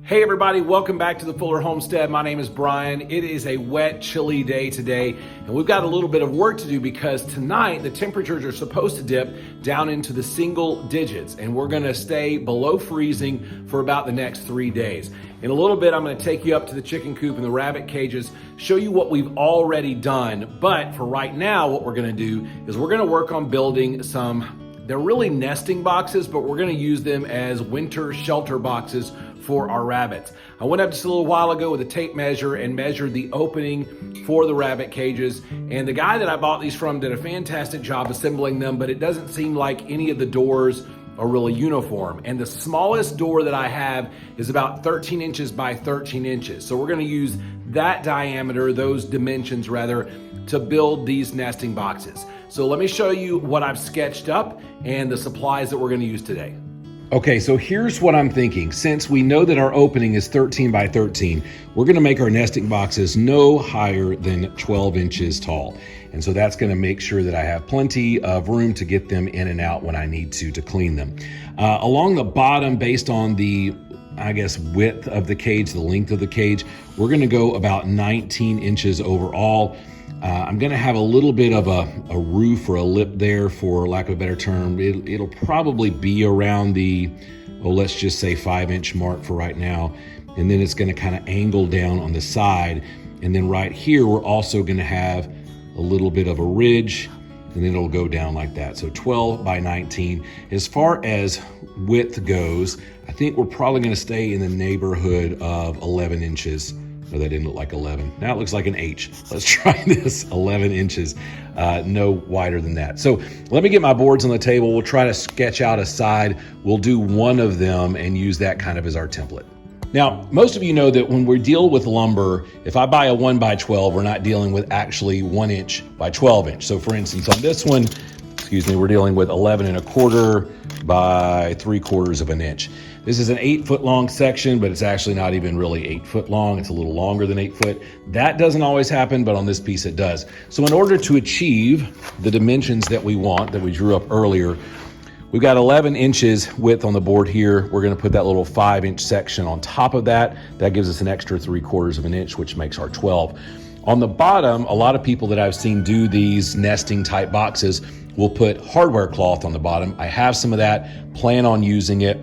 Hey everybody, welcome back to the Fuller Homestead. My name is Brian. It is a wet, chilly day today, and we've got a little bit of work to do because tonight the temperatures are supposed to dip down into the single digits, and we're gonna stay below freezing for about the next 3 days. In a little bit, I'm gonna take you up to the chicken coop and the rabbit cages, show you what we've already done. But for right now, what we're gonna do is we're gonna work on building they're really nesting boxes, but we're gonna use them as winter shelter boxes for our rabbits. I went up just a little while ago with a tape measure and measured the opening for the rabbit cages. And the guy that I bought these from did a fantastic job assembling them, but it doesn't seem like any of the doors are really uniform. And the smallest door that I have is about 13 inches by 13 inches. So we're gonna use that diameter, those dimensions rather, to build these nesting boxes. So let me show you what I've sketched up and the supplies that we're gonna use today. Okay, so here's what I'm thinking. Since we know that our opening is 13 by 13, we're gonna make our nesting boxes no higher than 12 inches tall. And so that's gonna make sure that I have plenty of room to get them in and out when I need to clean them. Along the bottom, based on the, width of the cage, the length of the cage, we're gonna go about 19 inches overall. I'm gonna have a little bit of a roof or a lip there, for lack of a better term. It'll probably be around the, let's just say 5-inch mark for right now. And then it's gonna kind of angle down on the side. And then right here, we're also gonna have a little bit of a ridge, and then it'll go down like that. So 12 by 19. As far as width goes, I think we're probably gonna stay in the neighborhood of 11 inches. No, that didn't look like 11. Now it looks like an H. Let's try this, 11 inches, no wider than that. So let me get my boards on the table. We'll try to sketch out a side. We'll do one of them and use that kind of as our template. Now, most of you know that when we deal with lumber, if I buy a 1 by 12, we're not dealing with actually 1 inch by 12 inch. So for instance, on this one, we're dealing with 11 1/4 by 3/4 of an inch. This is an 8 foot long section, but it's actually not even really 8 foot long. It's a little longer than 8 foot. That doesn't always happen, but on this piece it does. So in order to achieve the dimensions that we want, that we drew up earlier, we've got 11 inches width on the board here. We're gonna put that little 5-inch section on top of that. That gives us an extra 3/4 of an inch, which makes our 12. On the bottom, a lot of people that I've seen do these nesting type boxes will put hardware cloth on the bottom. I have some of that, plan on using it.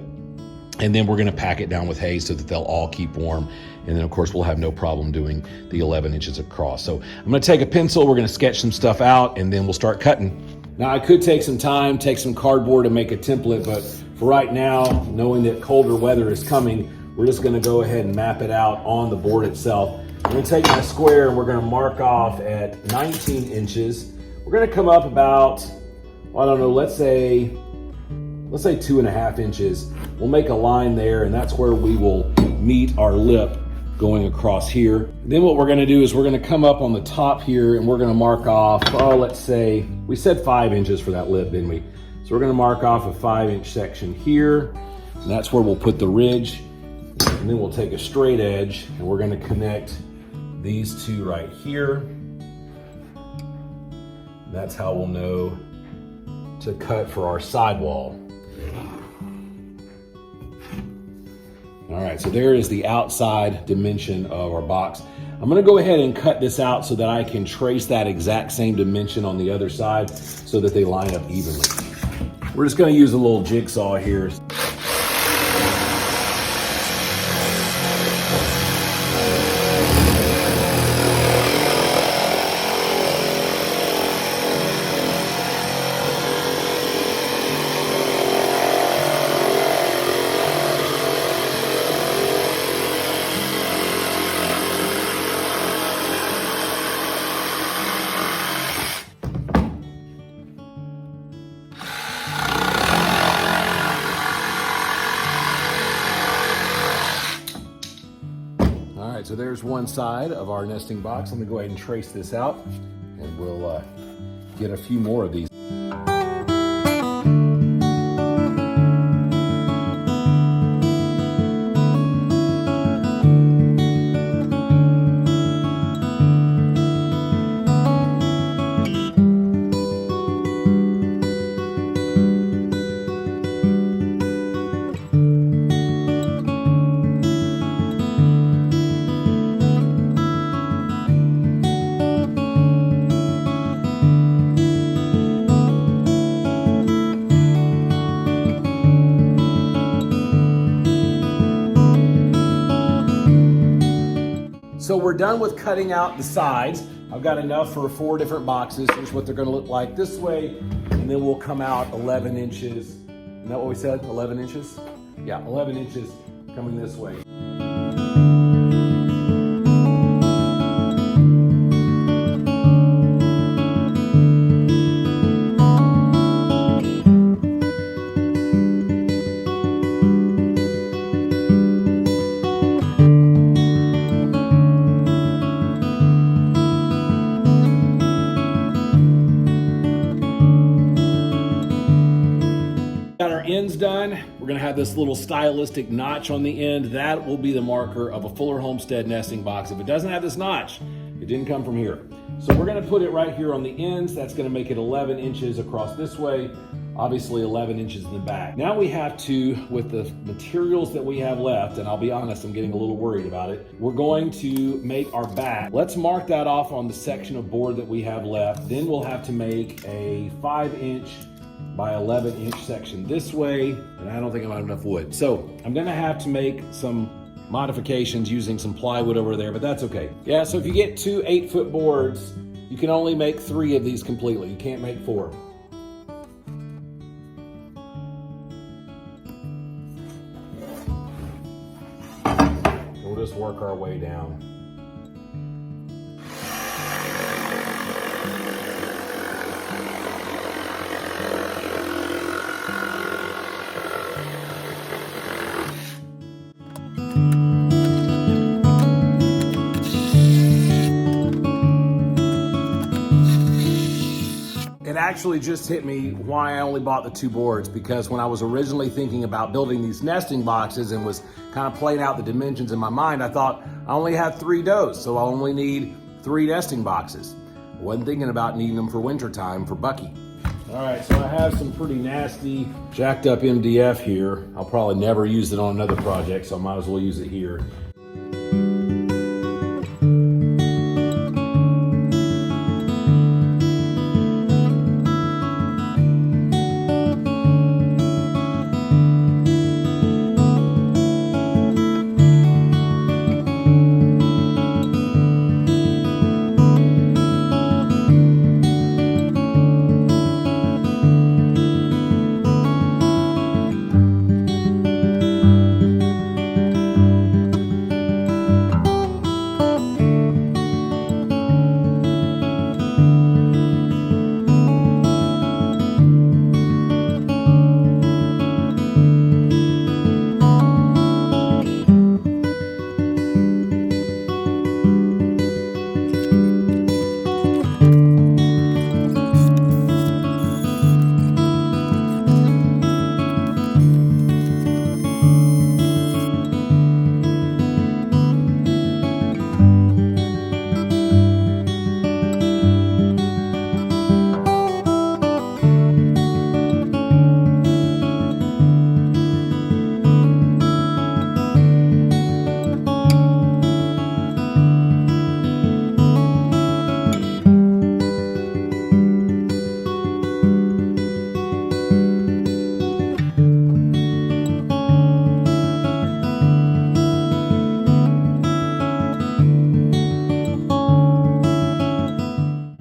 And then we're gonna pack it down with hay so that they'll all keep warm. And then of course we'll have no problem doing the 11 inches across. So I'm gonna take a pencil, we're gonna sketch some stuff out, and then we'll start cutting. Now I could take some time, take some cardboard and make a template, but for right now, knowing that colder weather is coming, we're just gonna go ahead and map it out on the board itself. I'm gonna take my square and we're gonna mark off at 19 inches. We're gonna come up about, let's say 2.5 inches. We'll make a line there, and that's where we will meet our lip going across here. And then what we're gonna do is we're gonna come up on the top here and we're gonna mark off, let's say, we said 5 inches for that lip, didn't we? So we're gonna mark off a 5-inch section here, and that's where we'll put the ridge. And then we'll take a straight edge and we're gonna connect these two right here. That's how we'll know to cut for our sidewall. All right, so there is the outside dimension of our box. I'm gonna go ahead and cut this out so that I can trace that exact same dimension on the other side so that they line up evenly. We're just gonna use a little jigsaw here. So there's one side of our nesting box. I'm gonna go ahead and trace this out, and we'll get a few more of these. So we're done with cutting out the sides. I've got enough for 4 different boxes. Here's what they're gonna look like this way, and then we'll come out 11 inches. Isn't that what we said, 11 inches? Yeah, 11 inches coming this way. Got our ends done. We're gonna have this little stylistic notch on the end. That will be the marker of a Fuller Homestead nesting box. If it doesn't have this notch, it didn't come from here. So we're gonna put it right here on the ends. That's gonna make it 11 inches across this way, obviously 11 inches in the back. Now we have to, with the materials that we have left, and I'll be honest, I'm getting a little worried about it, we're going to make our back. Let's mark that off on the section of board that we have left. Then we'll have to make a 5-inch by 11-inch section this way, and I don't think I have enough wood. So I'm gonna have to make some modifications using some plywood over there, but that's okay. Yeah, so if you get 2 8-foot boards, you can only make 3 of these completely. You can't make 4. We'll just work our way down. It actually just hit me why I only bought the 2 boards, because when I was originally thinking about building these nesting boxes and was kind of playing out the dimensions in my mind, I thought I only have 3 does, so I only need 3 nesting boxes. I wasn't thinking about needing them for winter time for Bucky. All right, so I have some pretty nasty jacked up MDF here. I'll probably never use it on another project, so I might as well use it here.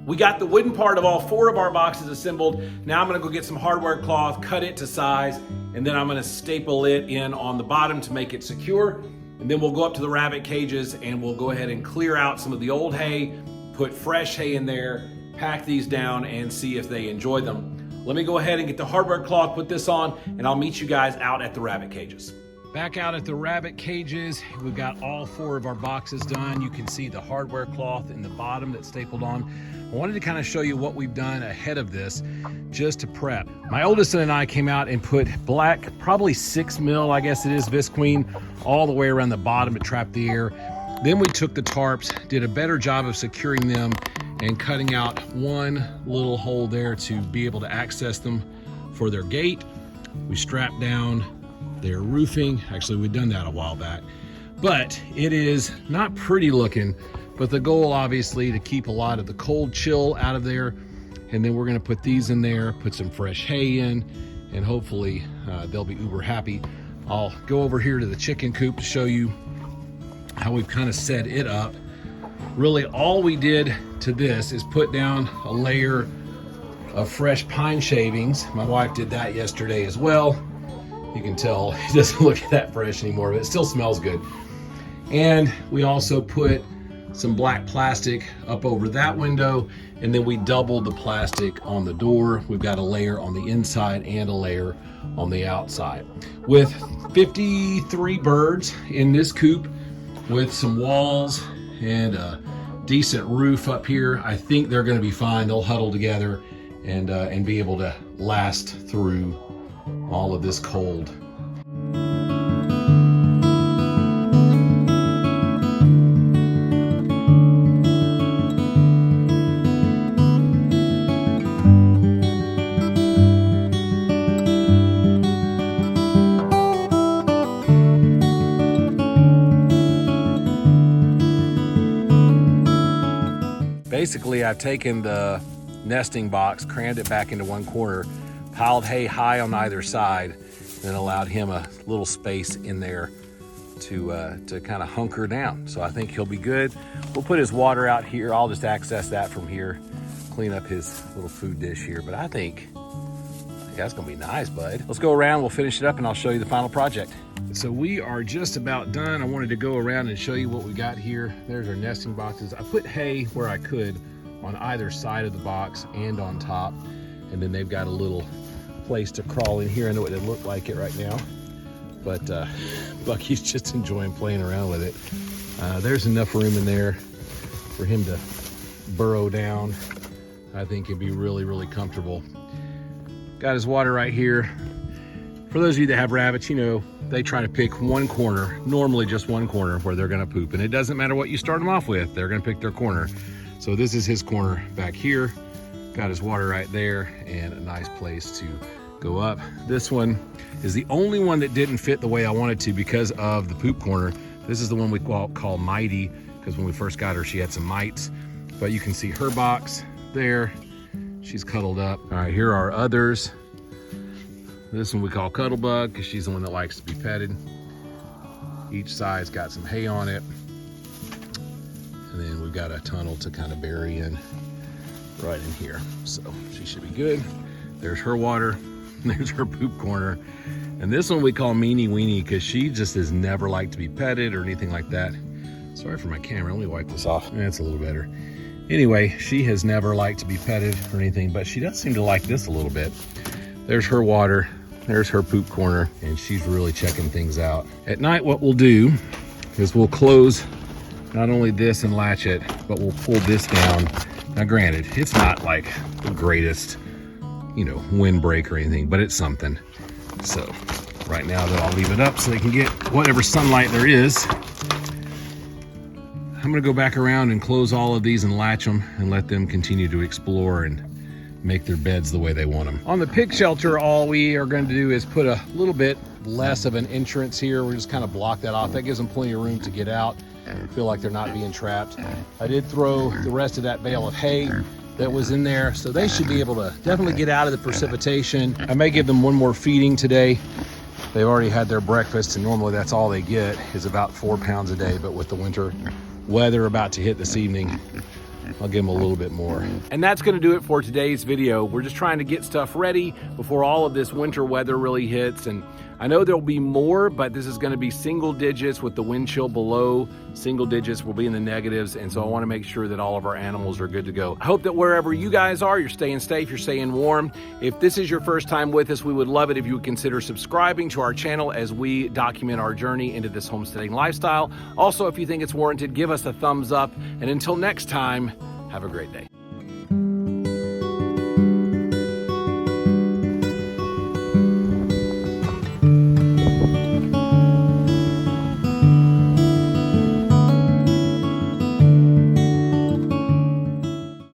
We got the wooden part of all 4 of our boxes assembled. Now I'm gonna go get some hardware cloth, cut it to size, and then I'm gonna staple it in on the bottom to make it secure. And then we'll go up to the rabbit cages and we'll go ahead and clear out some of the old hay, put fresh hay in there, pack these down and see if they enjoy them. Let me go ahead and get the hardware cloth, put this on, and I'll meet you guys out at the rabbit cages. Back out at the rabbit cages, we've got all 4 of our boxes done. You can see the hardware cloth in the bottom that's stapled on. I wanted to kind of show you what we've done ahead of this just to prep. My oldest son and I came out and put black, probably 6 mil, I guess it is, visqueen, all the way around the bottom to trap the air. Then we took the tarps, did a better job of securing them and cutting out one little hole there to be able to access them for their gate. We strapped down their roofing. Actually, we'd done that a while back, but it is not pretty looking, but the goal obviously to keep a lot of the cold chill out of there. And then we're gonna put these in there, put some fresh hay in, and hopefully they'll be uber happy. I'll go over here to the chicken coop to show you how we've kind of set it up. Really all we did to this is put down a layer of fresh pine shavings. My wife did that yesterday as well. You can tell it doesn't look that fresh anymore, but it still smells good. And we also put some black plastic up over that window, and then we doubled the plastic on the door. We've got a layer on the inside and a layer on the outside. With 53 birds in this coop, with some walls and a decent roof up here, I think they're going to be fine. They'll huddle together and be able to last through all of this cold. Basically, I've taken the nesting box, crammed it back into one corner, piled hay high on either side, and allowed him a little space in there to kind of hunker down. So I think he'll be good. We'll put his water out here. I'll just access that from here, clean up his little food dish here. But I think that's gonna be nice, bud. Let's go around, we'll finish it up, and I'll show you the final project. So we are just about done. I wanted to go around and show you what we got here. There's our nesting boxes. I put hay where I could on either side of the box and on top. And then they've got a little place to crawl in here. I know it doesn't look like it right now, but Bucky's just enjoying playing around with it. There's enough room in there for him to burrow down. I think it'd be really, really comfortable. Got his water right here. For those of you that have rabbits, you know, they try to pick one corner, normally just one corner where they're gonna poop. And it doesn't matter what you start them off with, they're gonna pick their corner. So this is his corner back here. Got his water right there and a nice place to go up. This one is the only one that didn't fit the way I wanted to because of the poop corner. This is the one we call Mighty, because when we first got her, she had some mites. But you can see her box there. She's cuddled up. All right, here are others. This one we call Cuddlebug because she's the one that likes to be petted. Each side's got some hay on it. And then we've got a tunnel to kind of bury in right in here. So she should be good. There's her water. There's her poop corner. And this one we call Meanie Weenie because she just has never liked to be petted or anything like that. Sorry for my camera, let me wipe this off. That's a little better. Anyway, she has never liked to be petted or anything, but she does seem to like this a little bit. There's her water, there's her poop corner, and she's really checking things out. At night, what we'll do is we'll close not only this and latch it, but we'll pull this down. Now granted, it's not like the greatest, you know, windbreak or anything, but it's something. So right now though, I'll leave it up so they can get whatever sunlight there is. I'm gonna go back around and close all of these and latch them and let them continue to explore and make their beds the way they want them. On the pig shelter, all we are going to do is put a little bit less of an entrance here. We're just kind of block that off. That gives them plenty of room to get out and feel like they're not being trapped. I did throw the rest of that bale of hay that was in there, so they should be able to definitely get out of the precipitation. I may give them one more feeding today. They've already had their breakfast, and normally that's all they get is about 4 pounds a day, but with the winter weather about to hit this evening, I'll give them a little bit more. And that's gonna do it for today's video. We're just trying to get stuff ready before all of this winter weather really hits. And I know there'll be more, but this is gonna be single digits with the wind chill below single digits. Will be in the negatives. And so I wanna make sure that all of our animals are good to go. I hope that wherever you guys are, you're staying safe, you're staying warm. If this is your first time with us, we would love it if you would consider subscribing to our channel as we document our journey into this homesteading lifestyle. Also, if you think it's warranted, give us a thumbs up. And until next time, have a great day.